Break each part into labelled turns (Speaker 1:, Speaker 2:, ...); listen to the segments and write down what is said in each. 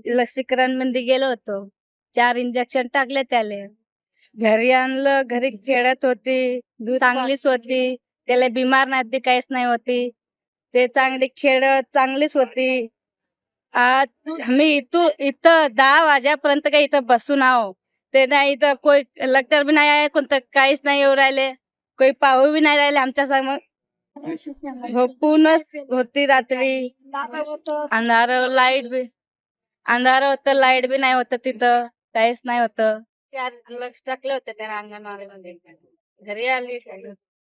Speaker 1: लसीकरण मध्ये गेलो होतो. 4 इंजेक्शन टाकले त्याले. घरी आणलं, घरी खेळत होती, चांगलीच होती. त्याला बिमार नाही, काहीच नाही होती. ते चांगली खेळत चांगलीच होती. आज आम्ही इथं 10 वाजेपर्यंत काही इथं बसून आहो. ते नाही इथं कोई कलेक्टर बी नाही आहे, कोणतं काहीच नाही येऊ राहिले. कोई पाहू बी नाही राहिले आमच्या समोर. झोपूनच होती रात्री. अंधार होतं, लाईट बी नाही होतं तिथं, काहीच नाही होतं. 4 लक्ष टाकले होते त्या अंगणवाडीमध्ये. घरी आली,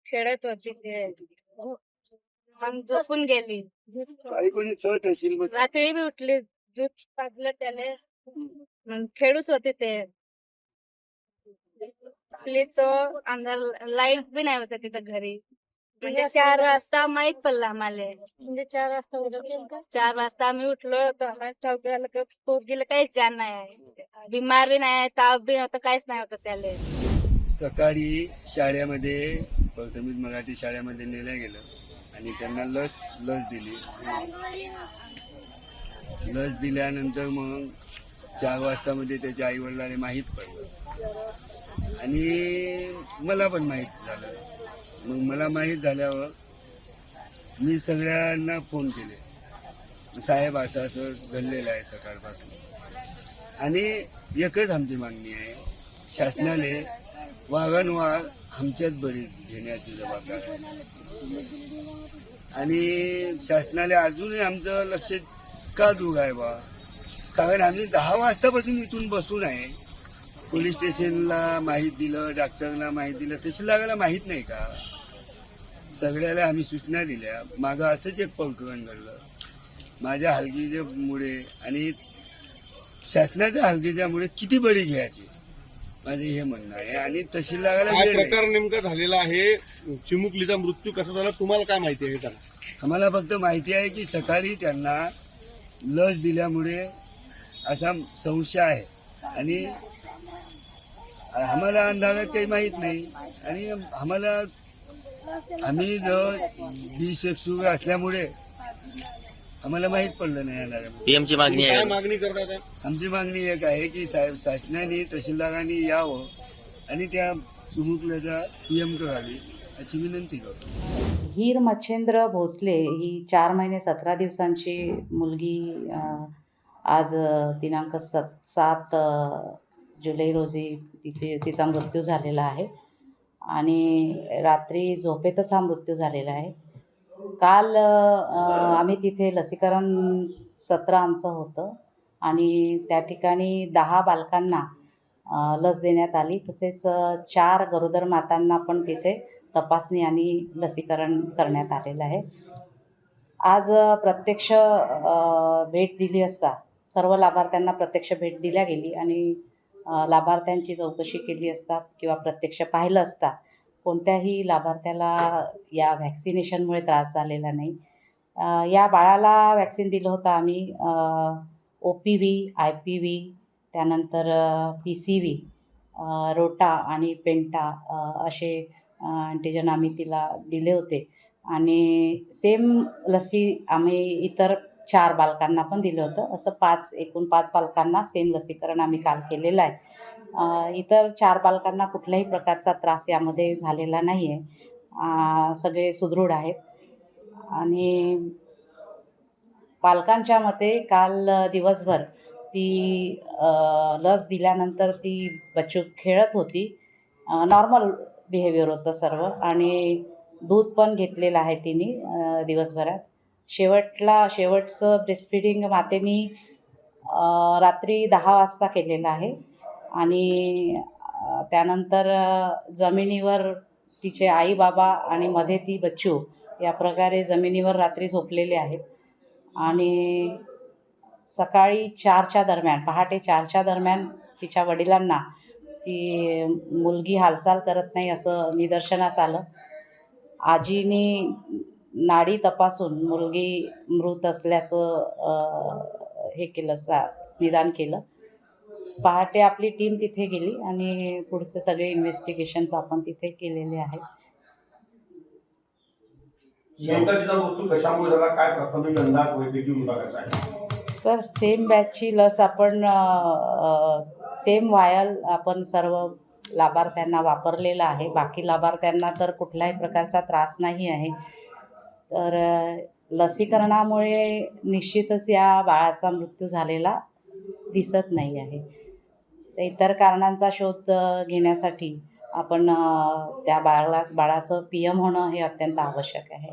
Speaker 1: खेळत होती ते. मग झोपून गेली. रात्री बी उठली, दूध पाजलं त्याले. मग खेळूच होते ते. अंधार, लाईट बी नाही होतं तिथं घरी. म्हणजे 4 वाजता माहित पडलं आम्हाला. म्हणजे 4 वाजता आम्ही उठलो तर आम्हाला ठाऊक झालं की पोरगीला काहीच जाण नाही आहे. बिमार बी नाही आहे, ताप बी नव्हतं, काहीच नाही होतं त्याला.
Speaker 2: सकाळी शाळेमध्ये प्राथमिक मराठी शाळेमध्ये नेलं गेलं आणि त्यांना लस दिली. लस दिल्यानंतर मग 4 वाजता मध्ये त्याच्या आई वडिलांना माहीत पडलं आणि मला पण माहीत झालं. मग मला माहीत झाल्यावर मी सगळ्यांना फोन केले, साहेब असं असं घडलेलं आहे सकाळपासून. आणि एकच आमची मागणी आहे, शासनाने वारंवार आमच्यात बळी घेण्याची जबाबदारी आहे. आणि शासनाने अजूनही आमचं लक्ष का दूर आहे बा? कारण आम्ही 10 वाजतापासून इथून बसून आहे. पोलीस स्टेशनला माहीत दिलं, डॉक्टरला माहीत दिलं, तहसीलदाराला माहीत नाही का? सगळ्याला आम्ही सूचना दिल्या. मागं असंच एक प्रकरण घडलं माझ्या हलगीच्यामुळे आणि शासनाच्या हलगीच्यामुळे किती बळी घ्यायची, माझे हे म्हणणं आहे. आणि तहसीलदाराला
Speaker 3: काय प्रकार नेमका झालेला आहे? चिमुकलीचा मृत्यू कसा झाला तुम्हाला काय माहिती आहे? त्याला
Speaker 2: आम्हाला फक्त माहिती आहे की सकाळी त्यांना लस दिल्यामुळे असा संशय आहे आणि आम्हाला अंदाजात काही माहीत नाही. आणि आम्ही जर बिशेक्सुर असल्यामुळे आम्हाला माहीत पडलं नाही अंदाजात.
Speaker 4: पीएमची मागणी आहे.
Speaker 3: काय मागणी करतात?
Speaker 2: आमची मागणी एक आहे की साहेब शासनाने तहसीलदारांनी यावं आणि त्या चिमुकल्याचा पीएम करावी अशी विनंती करतो.
Speaker 5: हीर मच्छेंद्र भोसले ही 4 महिने 17 दिवसांची मुलगी आज दिनांक 7 जुलै रोजी तिचा मृत्यू झालेला आहे आणि रात्री झोपेतच हा मृत्यू झालेला आहे. काल आम्ही तिथे लसीकरण सत्र आमचं होतं आणि त्या ठिकाणी 10 बालकांना लस देण्यात आली. तसेच 4 गरोदर मातांना पण तिथे तपासणी आणि लसीकरण करण्यात आलेलं आहे. आज प्रत्यक्ष भेट दिली असता सर्व लाभार्थ्यांना प्रत्यक्ष भेट दिल्या गेली आणि लाभार्थ्यांची चौकशी केली असता किंवा प्रत्यक्ष पाहिलं असता कोणत्याही लाभार्थ्याला या व्हॅक्सिनेशनमुळे त्रास झालेला नाही. या बाळाला वॅक्सिन दिलं होतं आम्ही OPV, IPV, त्यानंतर PCV, रोटा आणि पेंटा असे अँटीजन आम्ही तिला दिले होते आणि सेम लसी आम्ही इतर 4 बालकांना पण दिलं होतं. असं एकूण 5 बालकांना सेम लसीकरण आम्ही काल केलेलं आहे. इतर 4 बालकांना कुठल्याही प्रकारचा त्रास यामध्ये झालेला नाही आहे. सगळे सुदृढ आहेत आणि पालकांच्या मते काल दिवसभर ती लस दिल्यानंतर ती बच्चू खेळत होती. नॉर्मल बिहेवियर होतं सर्व आणि दूध पण घेतलेलं आहे तिने दिवसभरात. शेवटचं ब्रेस्टफीडिंग मातेनी रात्री 10 वाजता केलेलं आहे आणि त्यानंतर जमिनीवर तिचे आई बाबा आणि मध्ये ती बच्चू या प्रकारे जमिनीवर रात्री झोपलेले आहेत आणि सकाळी 4च्या दरम्यान, पहाटे 4च्या दरम्यान तिच्या वडिलांना ती मुलगी हालचाल करत नाही असं निदर्शनास आलं. आजीने नाडी तपासून मुलगी मृत असल्याचं निदान केलं. पहाटे आपली टीम तिथे गेली आणि पुढचे सगळे इन्व्हेस्टिगेशन्स आपण तिथे केलेले आहेत.
Speaker 6: नेमका तिचा मृत्यू कशामुळे झाला, काय प्राथमिक अंदाज वैद्यकीय विभागाचा आहे?
Speaker 5: सर सेम बॅचची लस आपण सेम वायल आपण सर्व लाभार्थ्यांना वापरलेलं आहे. बाकी लाभार्थ्यांना तर कुठल्याही प्रकारचा त्रास नाही आहे. तर लसीकरणामुळे निश्चितच या बाळाचा मृत्यू झालेला दिसत नाही आहे. तर इतर कारणांचा शोध घेण्यासाठी आपण त्या बाळाचं PM होणं हे अत्यंत आवश्यक आहे.